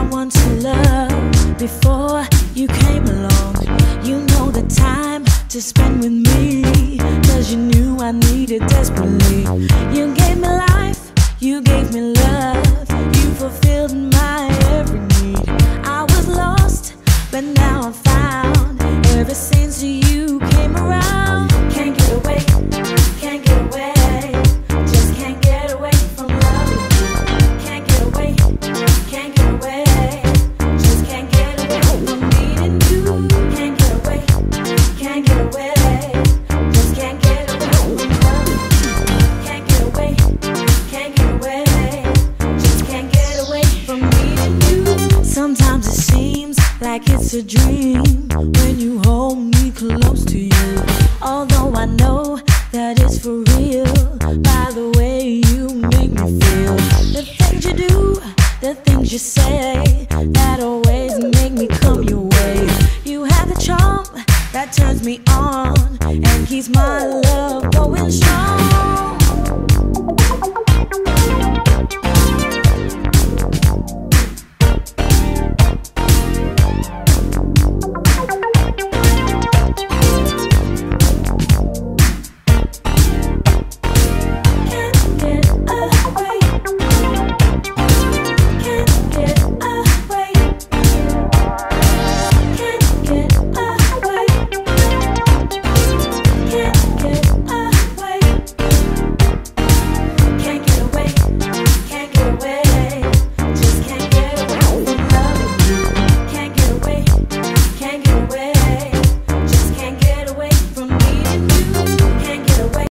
I want to love before you came along. You know the time to spend with me, 'cause you knew I needed desperately. You gave me life, you gave me love, you fulfilled my every need. I was lost, but now I'm found. Ever since you came around, can't get away, can't get away, just can't get away from loving you. Can't get away, can't get away, just can't get away from needing you. Can't get away, can't get away, just can't get away from loving you. Can't get away, can't get away, just can't get away from needing you. Sometimes it seems like it's a dream when you hold me close to you. Although I know that it's for real, by the way you make me feel. The things you do, the things you say, that always make me come your way. You have the charm that turns me on and keeps my